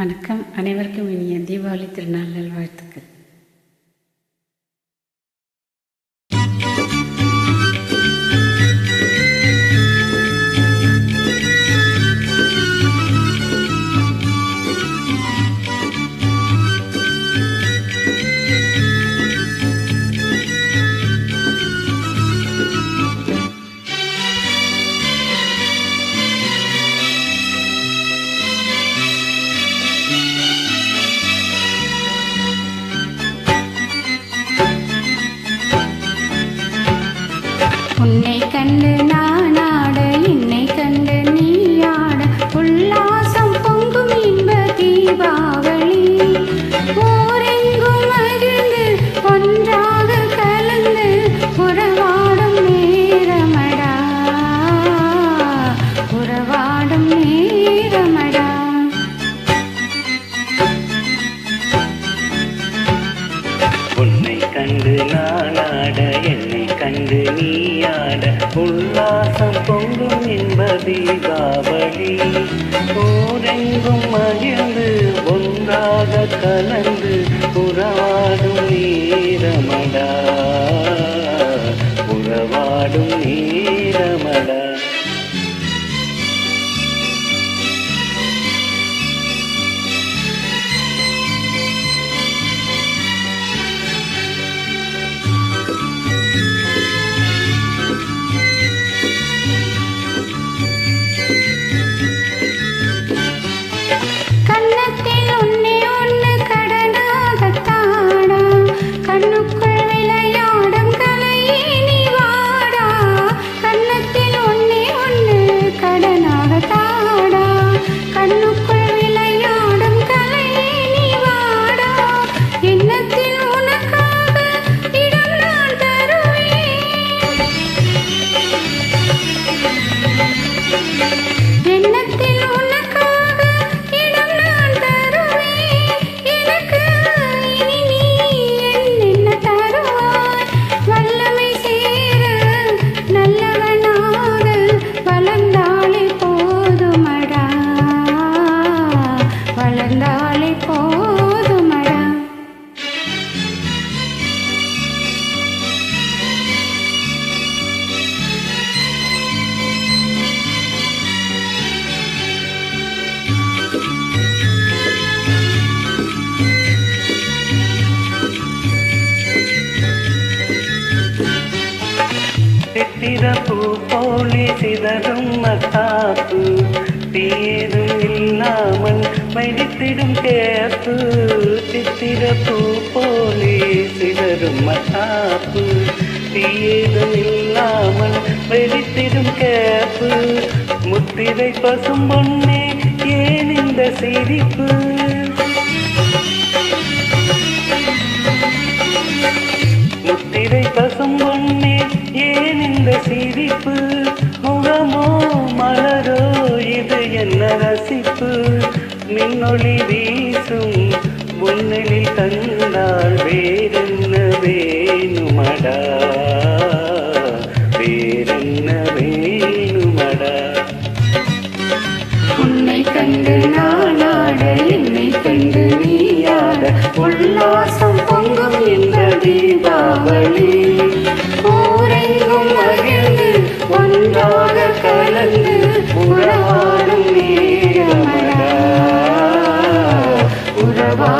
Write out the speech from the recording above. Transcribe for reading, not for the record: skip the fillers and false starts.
வணக்கம். அனைவருக்கும் இனிய தீபாவளி திருநாள் நல்வாழ்த்துக்கள். உன்னை கண்டு நான் ஆட, என்னை கண்டு நீ ஆட, உல்லாசம் பொங்கும் இன்ப தீபாவளி. ஊரெங்கும் மகிழ்ந்து ஒன்றாக கலந்து உறவாடும் நேரமடா, உறவாடும் நேரமடா. உன்னை கண்டு நான் ஆட, என்னை கண்டு நீ ஆட, உல்லாசம் பொங்கும் இன்ப தீபாவளி. ஊரெங்கும் மகிழ்ந்து ஒன்றாக கலந்து உறவாடும் நேரமடா, உறவாடும் நேரமடா. சித்திரப்பூ போலே சிதறும் மத்தாப்பு, தீரும் இல்லாமல் வெடித்திடும் கேப்பு. சித்திரப்பூ போலே சிதறும் மத்தாப்பு, தீரும் இல்லாமல் வெடித்திடும் கேப்பு. முத்திரை பசும் பொன்னே ஏன் இந்த சிரிப்பு? முத்திரை பசும் பொன்னே ஏன் இந்த சிரிப்பு? முகமோ மலரோ இது என்ன ரசிப்பு? மின்னொளி வீசும் முன்னலில் கண்டால் வேறென்ன வேணுமடா, வேறென்ன வேணுமடா. உன்னை கண்டு நான் ஆட, என்னை கண்டு நீ ஆட, உல்லாசம் பொங்கும் இந்த தீபாவளி. ஊரெங்கும் மகிழ்ந்து ஒன்றாக கலந்து உறவாடும் நேரமடா, உறவா